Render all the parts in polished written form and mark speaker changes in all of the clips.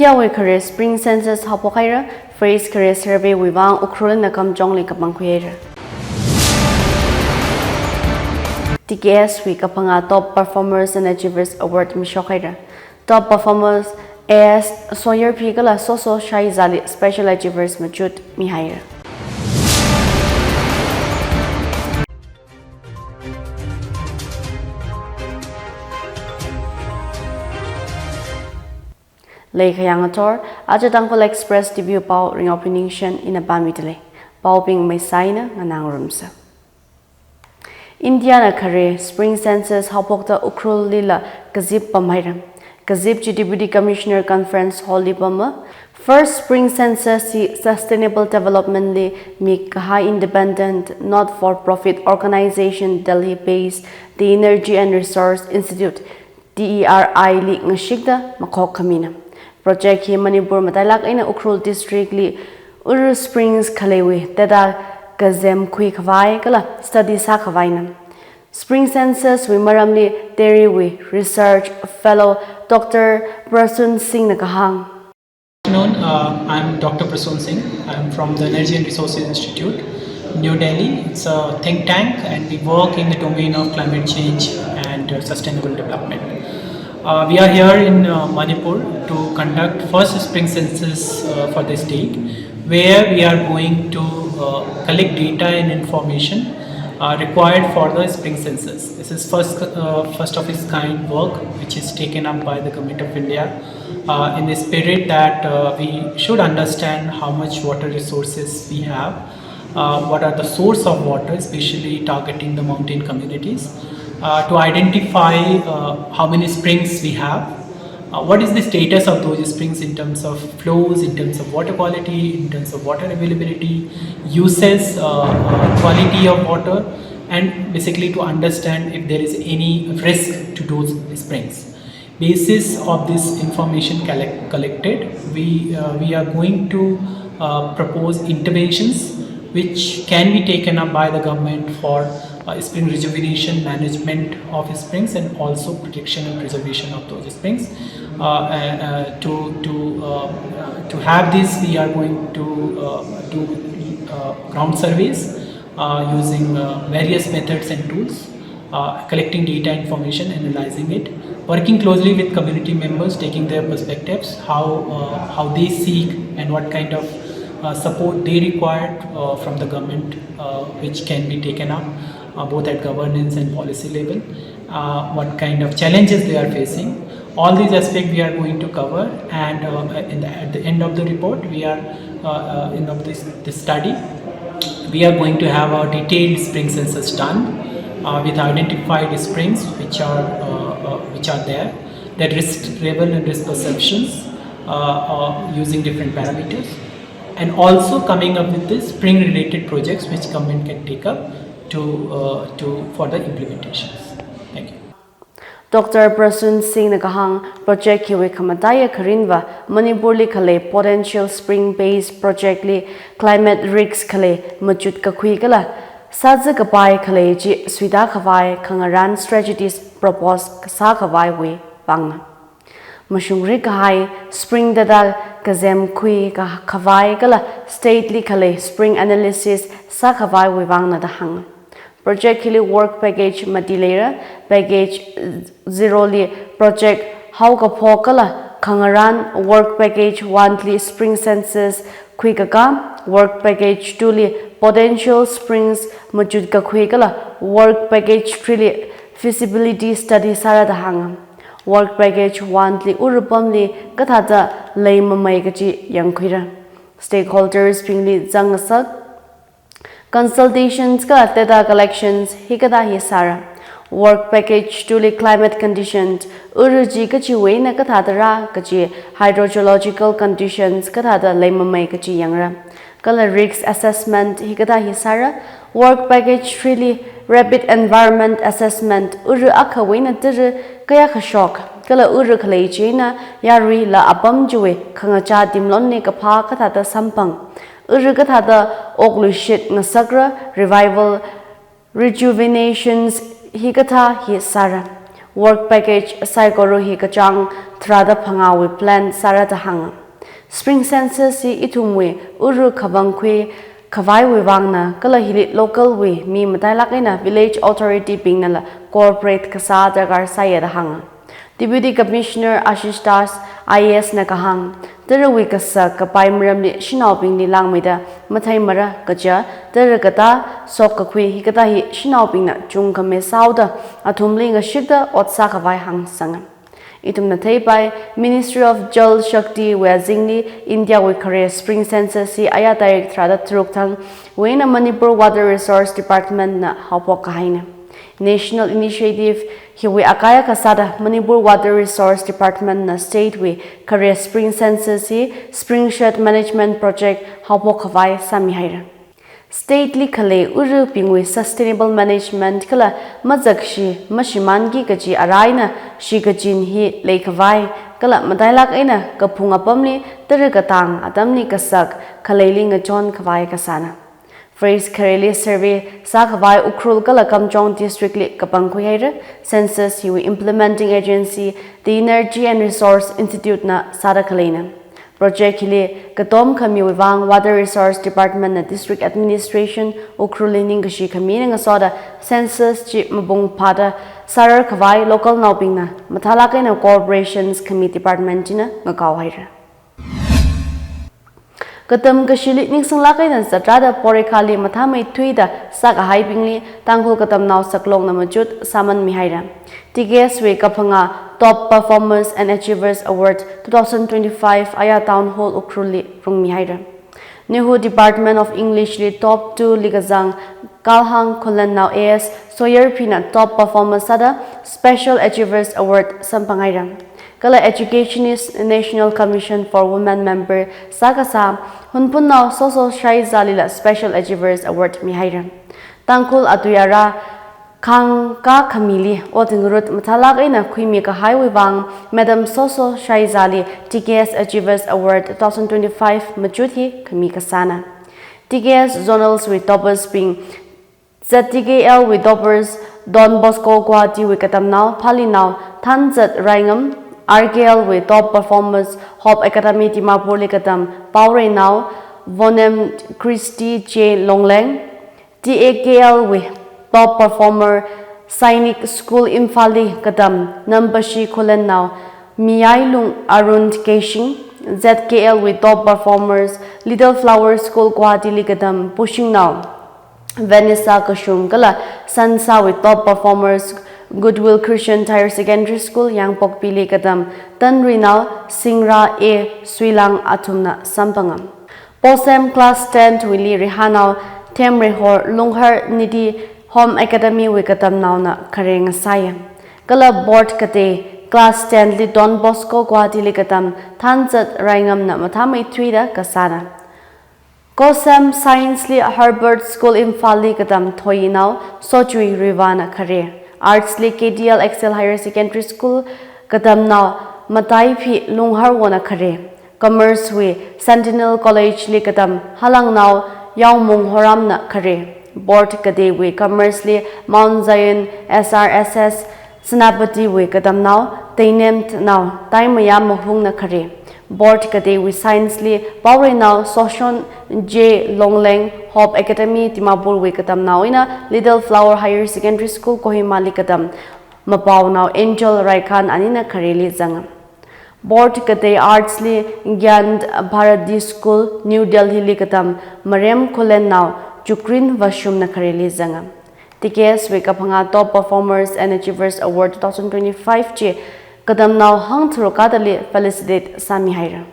Speaker 1: India we career spring census pohaira phrase career survey wuivang Ukhrul na kamjongli kapangkhuira. TKS we kapanga top performers and achievers award mishokaira. Top performers as Sawyer Pigala Soso Shai Zali special achievers Majut Mihaira. Lake Yangator, Aja Tangkhul Express debut Pao Ringyaophi Ningshen in a Bamitale, Paobing Maisaina and Nangrumsa. India na kare spring census hapokta Ukhrul Lila Gazip Pamairam. Gazip Deputy Commissioner Conference Hall Bama. First spring census sustainable development li make high independent not-for-profit organization Delhi based the Energy and Resource Institute TTE li ngashigda makhami. Project hi Manipur matalak ina Ukhrul District li Ur Springs Khalewi teda Gazem Kui Khavai kala study sa Khavai. Spring census we Maram li Terry we research fellow Dr. Prasun Singh Nakahang.
Speaker 2: Good afternoon, I'm Dr. Prasun Singh. I'm from the Energy and Resources Institute, New Delhi. It's a think tank and we work in the domain of climate change and sustainable development. We are here in Manipur to conduct first spring census for the state, where we are going to collect data and information required for the spring census. This is first of its kind work which is taken up by the Government of India in the spirit that we should understand how much water resources we have, what are the source of water, especially targeting the mountain communities, to identify how many springs we have, what is the status of those springs in terms of flows, in terms of water quality, in terms of water availability, uses, quality of water, and basically to understand if there is any risk to those springs. Basis of this information collected, we are going to propose interventions which can be taken up by the government for spring rejuvenation, management of springs, and also protection and preservation of those springs. To have this, we are going to do ground surveys using various methods and tools, collecting data information, analyzing it, working closely with community members, taking their perspectives, how they seek and what kind of support they require from the government, which can be taken up both at governance and policy level, what kind of challenges they are facing. All these aspects we are going to cover, and at the end of the report, we are end of this study, we are going to have a detailed spring census done with identified springs which are there, their risk level and risk perceptions using different parameters, and also coming up with the spring related projects which government can take up for the implementations. Thank you.
Speaker 1: Dr. Prasun Singh Nakahang project ki we khamataiya kharinwa Manipur li khale potential spring based project li climate risks khale majut ka khui kala saja ka pai khale ji swida khavai khangaran strategies propose sa khavai we bang mashungri kahai spring dadal kazem khui ka khavai kala state li khale spring analysis sa khavai we bang na da hang project kili work package matilera package 0 li project how ka phokala khangaran work package 1 li spring census khui ka work package 2 li potential springs majud ka khui kala work package 3 li feasibility study sara da hang work package 1 li urupam li kathata leimamai ka chi yangkhuira stakeholders pingli jangsak consultations ka data collections hikada hi sara work package to li climate conditions urji ka chi we na ka thadara ka chi hydrogeological conditions ka thada leimamai ka chi yangra kala risk assessment hikada hi sara work package 3 li rapid environment assessment uru akha we na tir kaya kha shock kala uru khlei china yari la apam juwe khanga cha dimlon ne ka pha ka thada sampang Urgathada Oglushit Nasagra Revival Rejuvenations Hikata Hisara Work Package Saikoro Hikachang Trada Pangawi Plan Saratahanga Spring census si itumwe uru khabangkhui khavai wuivang na kala hilit local we mi matai lakaina village authority ping nala corporate kasa dagar saya hang. Deputy Commissioner Ashish Das IAS na kahang terawi kasa kapai maram ni shinauping ni langmida mathai mara kaja terakata sok kakhui hikata hi shinauping na chung kame sauda athumli nga shikda otsa khavai hang sangam. Itum na by Ministry of Jal Shakti we azingli India we Korea Spring Census si aya tarik trada truk thang we na Manipur Water Resource Department na hapok kahaina. National Initiative hiwi akaya kasada Manipur Water Resource Department na state we Korea Spring Census si Spring Shed Management Project hapok khavai sami haira. Stately kale uru pingwe sustainable management kala mazakshi mashimangi gaji araina shi gajin hi lekhavai kala madailak aina kapunga pamli teragatang adamni kasak kaleling a John khavai kasana. Phrase Kareli survey sa khavai Ukhrul kala Kamjong district li kapangkhuyaira census hiwi implementing agency the Energy and Resource Institute na sada kalena. Project hili katom kami wuivang Water Resource Department na District Administration Ukhrul Ningashi kami nga soda census chi mabung pada sarar khavai local nauping na mathalakay na corporations kami department na nga kawhaira. Katam kashili Ningshen lakay na satrada porikali mathamay tuida sa kahaipingli Tangkhul katam naw saklong na majut saman mihaira. TTE we kapanga Top Performers and Achievers Award 2025 aya Town Hall Ukhrul li rung mihaira. Nihu Department of English li Top 2 ligazang kalhang kulan naw AS Sawyer Pina Top Performers sada Special Achievers Award sampangaira. Kala Educationist National Commission for Women member sakasa hunpun naw Soso Shai Zalila Special Achievers Award mihaira. Tangkhul atuyara Kang ka kamili o tingrut mathalak ay na kuimi ka hiwuivang Madam Soso Shai Zali TTE Achievers Award 2025 majuthi kami kasana. TTE Zonals with toppers being ZTKL with toppers Don Bosco Guwahati with katamnaw Palinaw Thanzat Raingam RKL with top performers Hope Academy Dimapur Likatam Paobing Vonem Christy J Longleng TAKL with top performer Sainik School Imphali Kadam Nambashi Kulen now Miyailung Arun Keshing ZKL with top performers Little Flower School Guwahati Kadam Pushing now Vanessa Kashum Kala Sansa with top performers Goodwill Christian Higher Secondary School Yangpok Pili Kadam Tanri now Singra A Swilang Atumna Sampangam Posem Class 10 Willi Rihanau Temrehor Lunghar Nidi Home Academy Wikatam Nauna Kareng Saya. Kala Board Kate Class 10 Li Don Bosco Guwahati Likatam Thanzat Raingam na Mathamay Twida Kasana. Kosam Science Li Harvard School Imphal Likatam Thoyinaw Sochui Rivana Kare. Arts Li KDL Excel Higher Secondary School Katam now Matai Phi Lunghar Wana Kare. Commerce Wi Sentinel College Likatam Halang now Yaumung Horam na Kare. Board Kade we Commerce li Mount Zion SRSS Sanapati we Kadam now they named now Time Mayam Mahung na Kare. Board Kade we Science li Paobing now Soshon J Longleng Hope Academy Dimapur we Kadam now ina Little Flower Higher Secondary School Kohima li Kadam Mapao now Angel Raikan anina Kare li Zangam. Board Kade Arts li Gyand Bharati School New Delhi li Kadam Maram Kulen now Jukrin Vashum na Kareli Zangam. TTE we kapanga Top Performers and Achievers Award 2025 che kadam now hang thro kadali felicitate sami haira.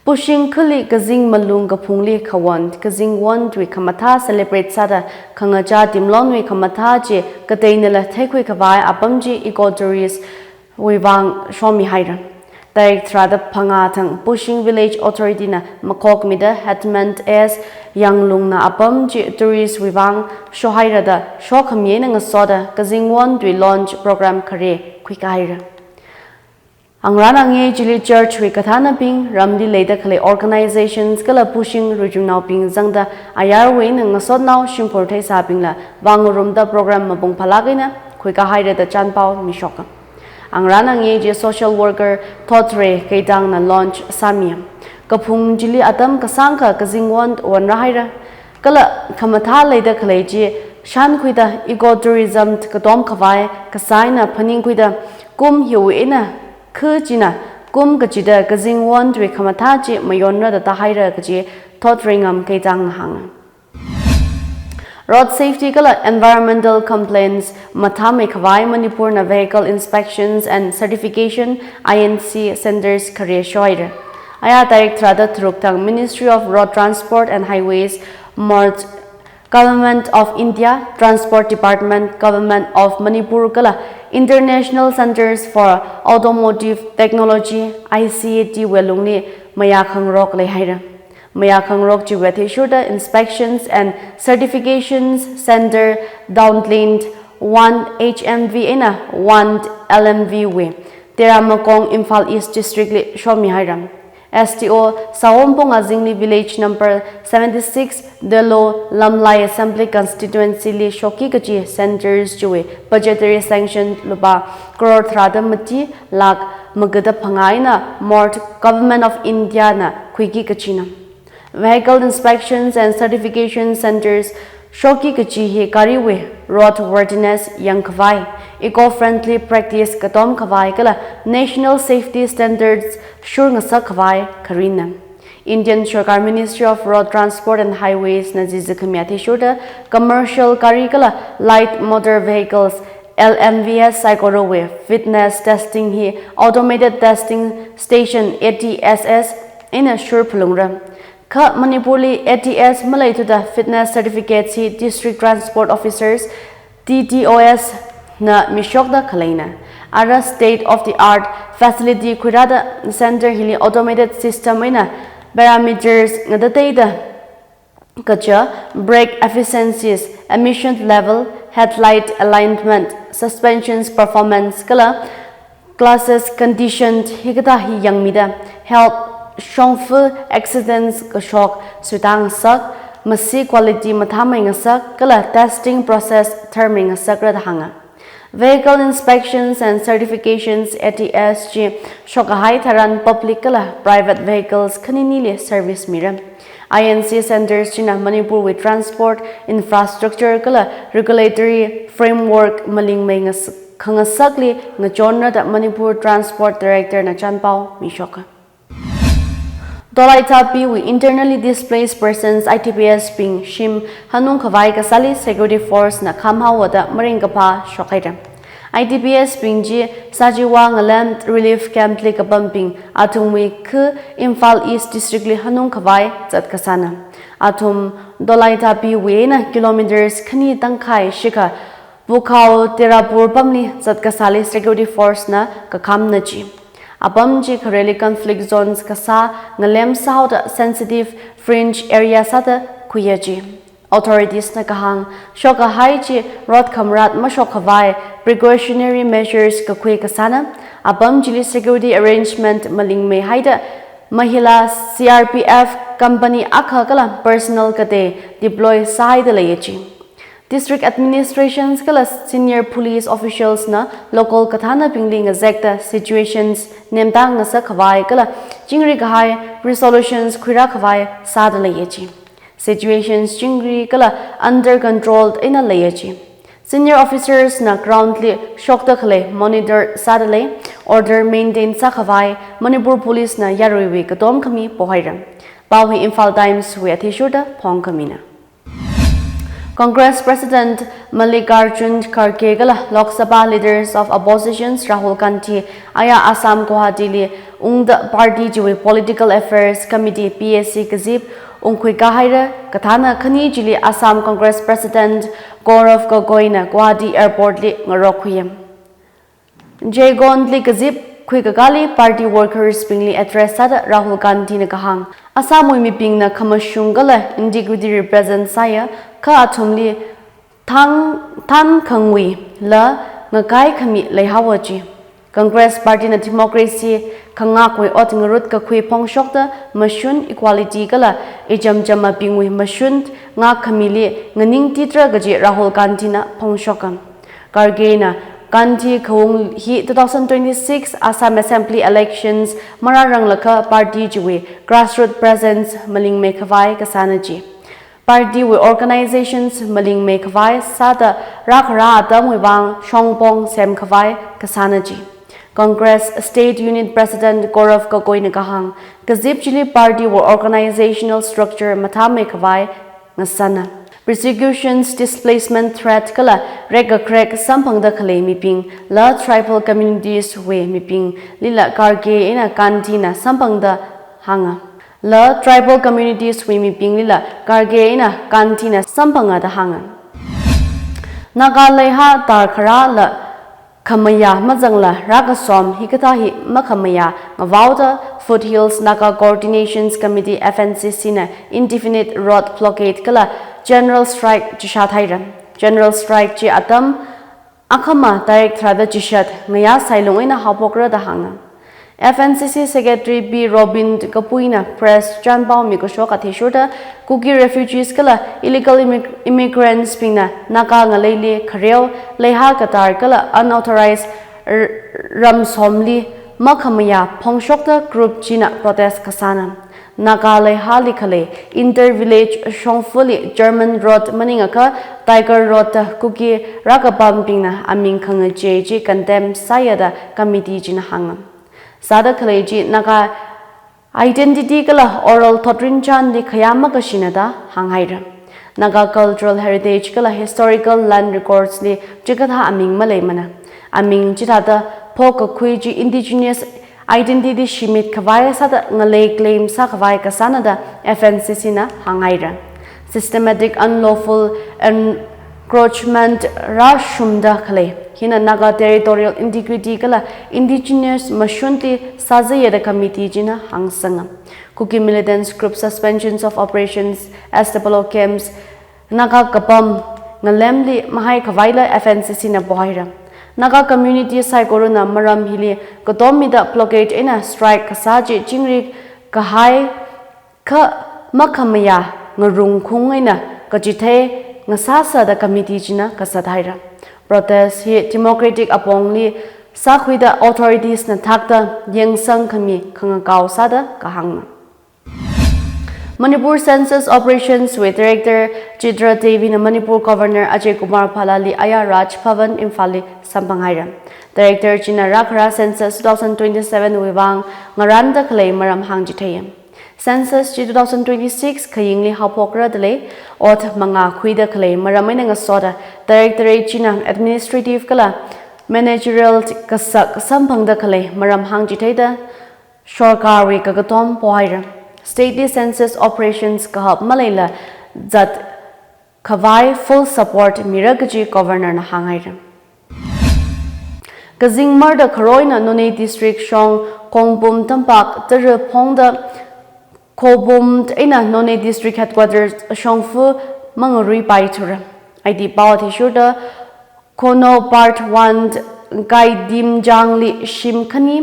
Speaker 1: Pushing khuli kazing malung kapungli khawan kazing one twi khamatha celebrate sada khangacha timlon wi khamatha che katainala thekhui khawai apamji ecotourist wuivang shomi haira. Direct Trada Pangatang Pushing Village Authority na Makok Mida Hetman as Yanglung na Apam Ji Tourist Wuivang Shohaira da Shokamye na Soda Kazing One Dwi Launch Program Kare Kwikaira. Ang ranang Jili Church wi kathana ping Ramdi Leda Kale organizations kala pushing regional ping zangda ayar wi na ngasod naw shimporte sa ping la bangurum da program mabung palagay na kwikahaira da chanpao mishoka. angrana nge social worker thotre keitang na launch sami kaphung jili atam kasangka kazingwon wan rahaira kala khamatha leida khaleji shan khuida ecotourism katom khavai kasaina phaning khuida kum hiwuina khujina kum kachida kazingwon dwe khamatha ji mayonna da tahaira kaji thotringam keitang hang road safety kala environmental complaints Mahatma khavai Manipur na vehicle inspections and certification INC centers career shoira aya tarik trada thruktang Ministry of Road Transport and Highways Mort Government of India Transport Department Government of Manipur kala International Centers for Automotive Technology ICAT welungni mayakhang rok lehaira Mayakhang Rok Jiwethishuda Inspections and Certifications Center Downlinked 1 HMV ina 1 LMV way Teramakong Imphal East District Shomi Hiram STO Sawompong Azingli Village number 76 Delo Lamlai Assembly Constituency Li Shoki Kachi Centers Jue Budgetary Sanction Luba Crore Thradamati Lak Magada Pangaina Mort Government of India na Kwiki Kachina Vehicle Inspections and Certification Centers Shoki Kachi Kariwe Road Worthiness Yang Khavai Eco-Friendly Practice Katom Khavai Kala National Safety Standards Shurnasa Khavai Karina Indian Sarkar Ministry of Road Transport and Highways Nazizikamiati Shuda Commercial Karikala Light Motor Vehicles LMVS Psychorowe Fitness Testing Hi Automated Testing Station ATSS in a Shurpulungra Ka Manipurli ATS Malay to the fitness certificates hi district transport officers TTOS na Mishokda Kalaina Ara state of the art facility Kurada Center Hili automated system ina parameters ngadateida kacha brake efficiencies emission level headlight alignment suspensions performance kala classes conditioned higata hi yangmida help Shongfu accidents kashok sutang sak masi quality mathamai ngasak kala testing process terming ngasak radhanga vehicle inspections and certifications ATSG shokahai tharan public kala private vehicles khaninile service miram INC centers china Manipur with transport infrastructure kala regulatory framework malingmai khangasakli ngachonna da Manipur transport director na chanpao mishoka Dolaitapi we internally displaced persons ITPS ping shim hanung khavai kasali security force na khamhawada maringkapa shokaira ITPS ping ji sajiwa ngalam relief camp li kapamping athumwi khu Imphal East district li hanung khavai chatkasana athum Dolaitapi we na kilometers khani tangkhai shika bukhau terapur pamli chatkasali security force na kakham nachi Abamji Kareli conflict zones kasa ngalem south sensitive fringe area sata kuyaji. Authorities na kahang shoka haiji road kamrat mashokhavai precautionary measures kakui kasana abamjili security arrangement malingme haida mahila CRPF company akha kala personal kate deploy side layechi. District administrations kala senior police officials na local kathana pingling exacta situations nemtang nga sa khavai kala jingri kahai resolutions khira khavai sad layechi situations jingri kala under controlled in a layechi senior officers na groundly shokta khale monitor sadale order maintain sa khavai Manipur police na yarui katom khami pohaira pawi Imphal Times we athishuda phong kamina Congress President Mallikarjun Kharge gala Lok Sabha leaders of oppositions Rahul Gandhi aya Assam Guwahati li ungda party jiwi political affairs committee PSC kazib ungkhui kahaira kathana khani jili Assam Congress President Gaurav Gogoi na Guwahati airport li ngarokhuyem Jaygon li kazib Khui Kagali party workers pingli address sada Rahul Gandhi na kahang Assam wi miping na khamashungala integrity represent saya ka athumli thang khangwi la ngakai khami leihawaji Congress party na democracy khanga koi otngrut ka khui phongshokta mashun equality kala ejamjama pingwi mashun nga khamili nganing titra gaji Rahul Gandhi na phongshokam Karge na Gandhi khung hi 2026 Assam Assembly elections mararang lakha party jiwi grassroots presence maling me khavai kasanaji party with organizations maling me khavai sada rakra adam wuivang shongpong sem khavai kasanaji Congress State Unit President Gaurav Gogoi Nagahang Kazip Chili Party were organizational structure Mahatma khavai ngasana persecutions displacement threat kala rega crack sampangda khale miping la tribal communities we miping lila karge ina kantina sampangda hanga la tribal communities we miping lila karge ina kantina sampanga da hanga naga leha tar khara la khamaiya majangla raga som hikata hi makhamaiya ngawauda foothills naga coordinations committee FNCC na indefinite road blockade kala general strike chishathaira general strike chi atam akhama direct thada chishat ngaya sailongaina hapokra da hanga FNCC secretary B Robin Kapuina press Chanpao Mikosho Kathishurda Kuki refugees kala illegal immigrants pina naka ngalele khareo leha katar kala unauthorized ramsomli makhamaya phongshokta group china protest kasana Naga leha likhale inter-village shongfuli German road maningaka Tiger road kuki rakapamping aming khanga jeji condemn sayada committee jina hanga Sada Kaleji Naga identity kala oral thotrin chan di khayama kashinada hanghaira Naga cultural heritage kala historical land records li jigatha aming malay mana aming jitata poka kuiji indigenous identity shimit khavai sada ngalay claim sa khavai kasanada FNCC na hanghaira systematic unlawful encroachment rashumda khale hina Naga territorial integrity kala indigenous mashunti sajayada committee jina hangsanga Kuki militants group suspensions of operations SWO camps Naga kapam ngalemli mahai khavaila FNCC na pohaira Naga community saigoruna Maram hili kotomida blockade ina strike kasaji jingri kahai ka makhamaya ngarung khungaina kajithe ngasasa da committee jina kasadhaira protest hi democratic apongli sakhwida authorities na thakta yangsangmi khangakau sada kahangna Manipur Census Operations with Director Chitra Devi na Manipur Governor Ajay Kumar Phalali Aya Raj Bhavan Imphali Sampanghaira Director China Rakra Census 2027 wuivang ngaranda khlei maram hangjithayam Census 2026 khayingli hapokra dele ot manga khuida khlei maramaina ngasoda Directorate China Administrative kala managerial kasak sampangda khlei maram hangjithaida Shorkari kagatom pohaira State census operations kahap malayla zat khavai full support miragaji governor na hangaira Kazing marda kharoina Nonei district shong kongbum tampak tar phongda kobum ina Nonei district headquarters shongfu mangarui paitura ID pawthi shurda kono part 1 gai dim jangli shimkhani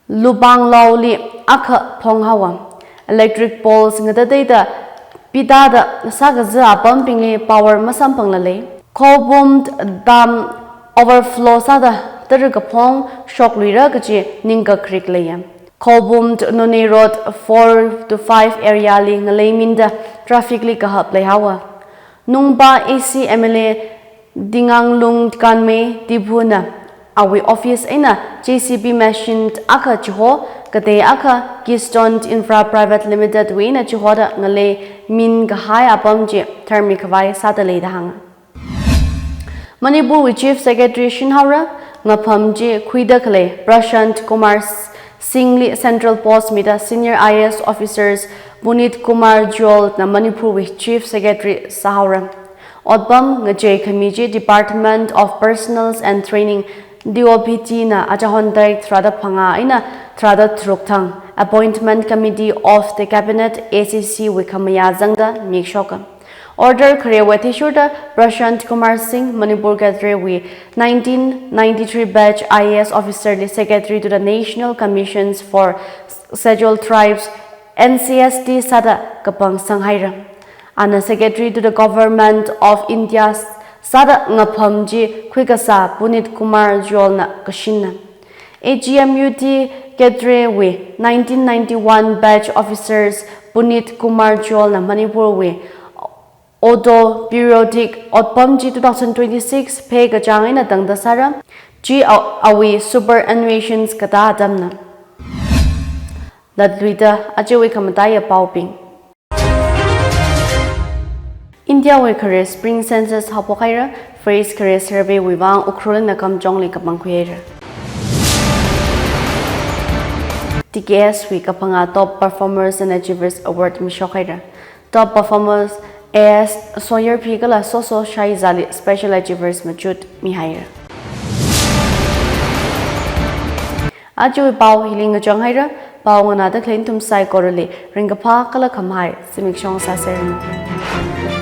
Speaker 1: lubang lawli akha phonghawa Electric poles ngada data pidada sagaza pumping power masampangla le kobum dam overflow sada tergapong shock luira gaji ninga creek layam kobum Nonei road 4 to 5 area li ngalay minda traffic li kahap lay hawa nungba AC MLA dinganglung kanme dibuna awi office ina JCB machine aka chiho kate aka Keystone Infra Private Limited wina chihoda ngale min gahai apamji thermic vai satellite hanga Manipur Chief Secretary Shinhaura ngapamji khuida kale Prashant Kumar Singli Central Post mida senior IAS officers Punit Kumar Jol na Manipur with Chief Secretary Sahaura Odbam ngajay Kamiji Department of Personals and Training DOPT na ajahon direct trada phanga ina trada thruktang appointment committee of the cabinet ACC wikamaya zangda mikshoka order kharewati shurda Prashant Kumar Singh Manipur Gadre wi 1993 batch IAS officer secretary to the National Commissions for Scheduled Tribes NCST sada kapang sanghaira Ana secretary to the Government of India's sada ngaphamji khwikasa Punit Kumar Jolna Kashina AGMUT Kedre we 1991 batch officers Punit Kumar Jolna Manipur we Odo periodic Otpamji 2026 Pega Jangina Dangdasara G awi superannuations kata adamna Dadluida ajewi khamataiya Paobing India we career spring census pohaira phrase career survey wuivang Ukhrul nakam jongli kapangkhuira TKS we kapanga top performers and achievers award mishokaira top performers as Sawyer Pigala Soso Shai Zali special achievers machut mihaira Ajewi Pao healing Janghaira Pao ngana da claim tum sai korali Ringyaophi kala khamai zimiksho saserin